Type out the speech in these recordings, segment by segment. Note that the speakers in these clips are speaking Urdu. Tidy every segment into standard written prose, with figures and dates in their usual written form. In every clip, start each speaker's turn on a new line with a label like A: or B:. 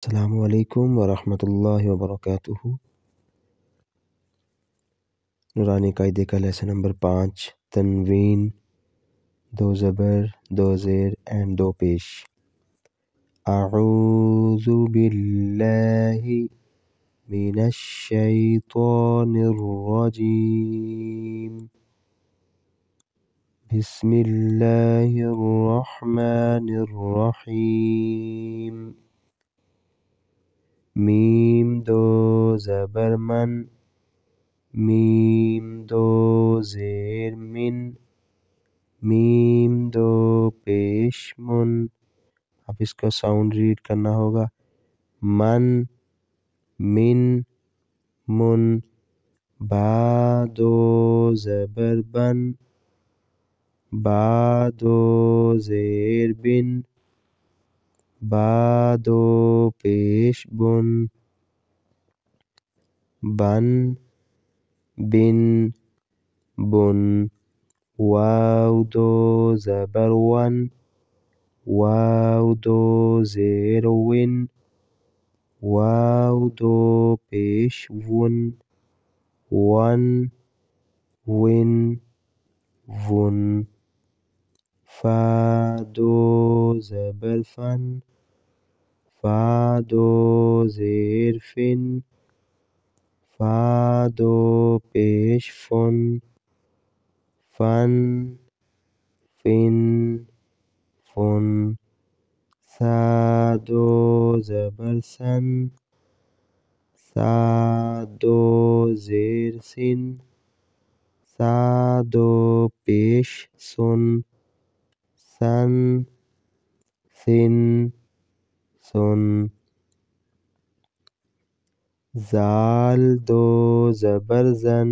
A: السلام علیکم ورحمۃ اللہ وبرکاتہ۔ نورانی قاعدے کا لیسن نمبر 5، تنوین، 2 زبر، 2 زیر اینڈ 2 پیش۔ اعوذ باللہ من الشیطان الرجیم، بسم اللہ الرحمن الرحیم۔ میم 2 زبر من، میم 2 زیر من، میم 2 پیش من۔ اب اس کا ساؤنڈ ریڈ کرنا ہوگا، من، من، من۔ با 2 زبر بن، با 2 زیر بن، با 2 پیش بن، بن، بن، بن۔ واو 2 زبر ون، واو 2 زیر ون، واو 2 پیش ون، ون، ون، ون۔ فا 2 زبر فن، فا 2 زیر فن، فا 2 پیش فن، فن، فن، فن۔ سا 2 زبر سن، سا 2 زیر سن، سا 2 پیش سن، سن، سن، سن۔ زال 2 زبر زن،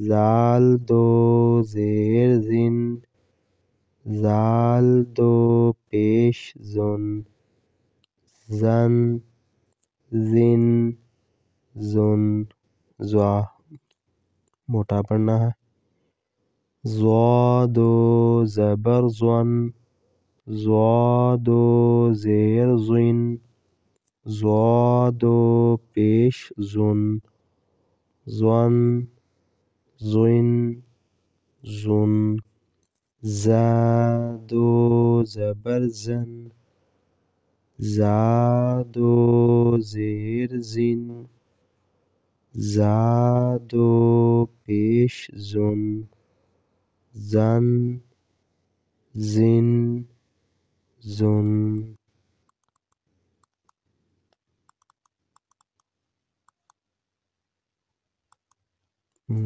A: زال 2 زیر زن، زال 2 پیش زن، زن، زن، زن۔ زوا موٹا پڑھنا ہے۔ زوا 2 زبر زون، زوا 2 زیر زن، زوا 2 پیش زن، زن، زن، زن۔ زا 2 زبر زن، زا 2 زیر زن، زا 2 پیش زن، زن، زن، زن۔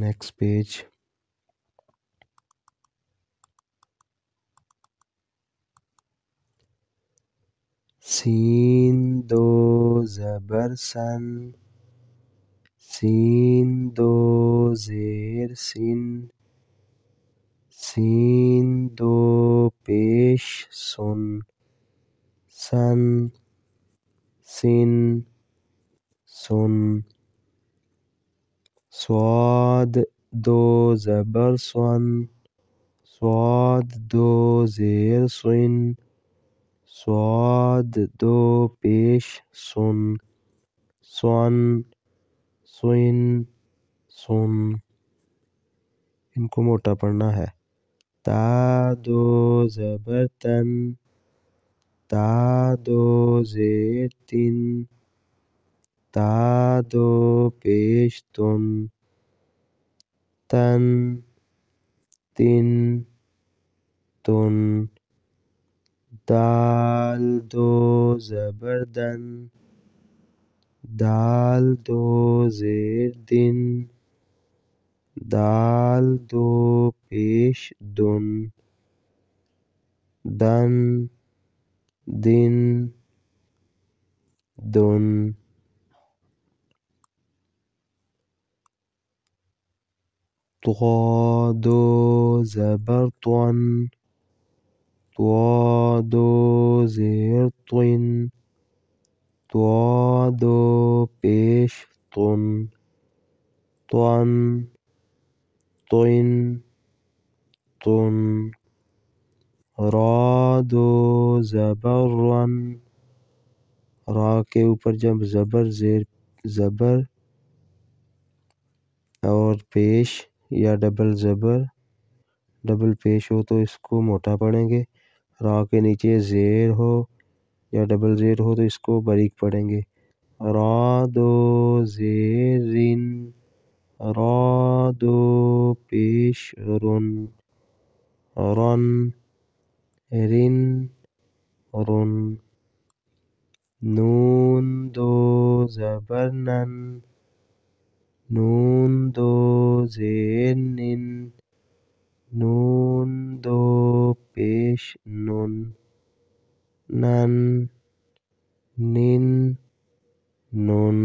A: Next page. سین 2 زبر سن، سین 2 زیر سن، سین 2 پیش سن، سن، سن، سن۔ صاد 2 زبر سن، صاد 2 زیر سن، صاد 2 پیش سن، سن، سن، سن۔ ان کو موٹا پڑھنا ہے۔ تا 2 زبر تن، تا 2 زیر تن، تا 2 پیش تن، تن، تن، تن۔ دال 2 زبر دن، دال 2 زیر دن، دال 2 پیش دن، دن، دن، دن۔ طا 2 زبر طن، طا 2 زیر طن، طا 2 پیش طن، طن، طن، طن۔ را 2 زبر رن، را کے اوپر جب زبر زیر زبر اور پیش یا ڈبل پیش ہو تو اس کو موٹا پڑھیں گے. را کے نیچے زیر ہو یا ڈبل زیر ہو تو اس کو باریک پڑھیں گے. را دو زیرن، را دو پیش رن، رن رن رن. نون دو زبر نن، نون دو زیر نن، نون دو پیش نن، نن نن نن.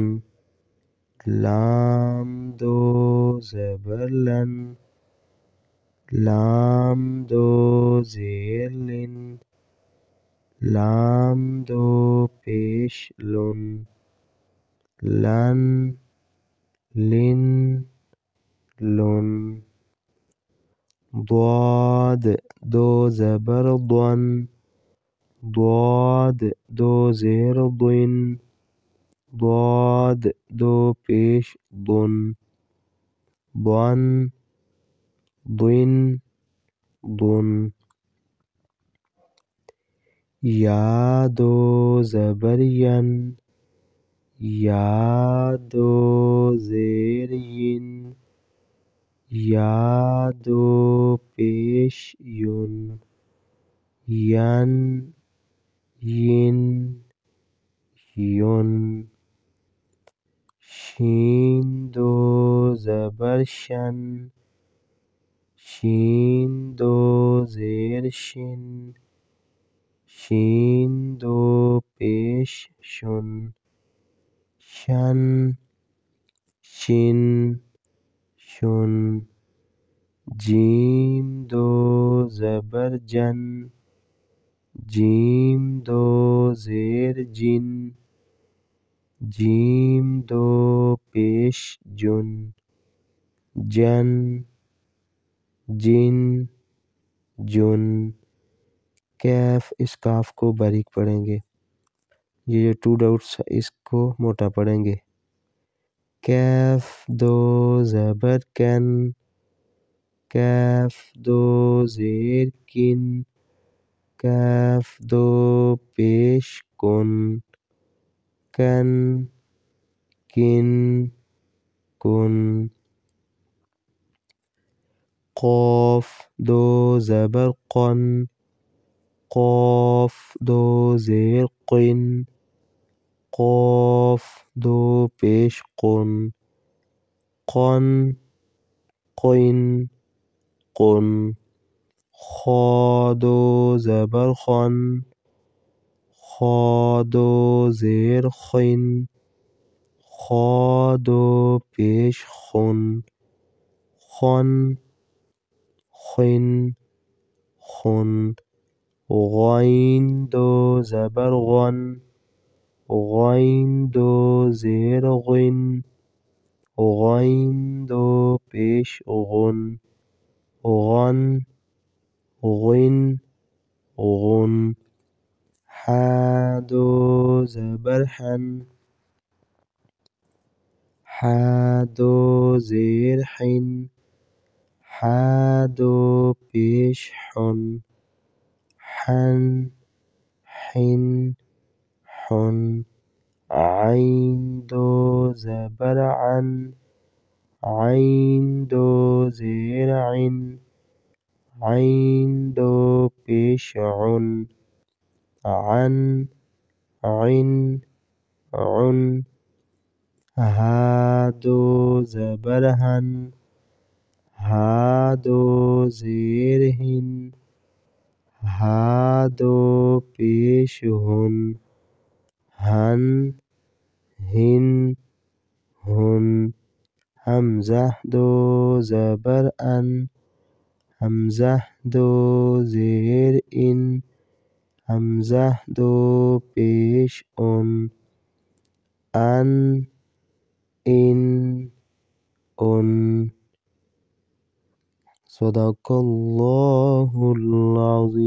A: لام دو زبر لن، لام دو زیر لن، لام دو پیش لن، لن لن لن. ضاد دو زبر ضن، ضاد دو زیر ضن، ضاد دو پیش ضن، ضن ضن ضن. یا دو زبر ین، یا دو زیر ین، یا دو پیش یون، ین ین یون. شین دو زبر شن، شین دو زیر شن، شین دو پیش شن، شن شن شن. جیم دو زبر جن، جیم دو زیر جن، جیم دو پیش جن، جن جن جن. کیف اس کاف کو باریک پڑھیں گے. یہ جو 2 ڈاؤٹس اس کو موٹا پڑھیں گے. کیف دو زبر کن، کیف دو زیر کن، کیف دو پیش کن، کن کن کن. قاف دو زبر قن، قاف دو زیر قن، قاف دو پیش قن، قن قن قن. خا دو زبر خن، خا دو زیر خن، خا دو پیش خن، خن خن خن. غین دو زبر غن، غین دو زیر غن، غین دو پیش غن، غن غن غن. ح دو زبر حن، ح دو زیر حن، ح دو پیش حن، حن حن حن. عین دو زبر عن، عین دو زیر عن، عین دو پیش عن، عن عن عن. ها دو زبر ہن، ہا دو زیر ہن، ہا دو پیش ہن، ہن ہن ہن. حمزہ دو زبر ان، حمزہ دو زیر ان، حمزہ دو پیش ان، ان ان ان. صدق اللہ العظیم.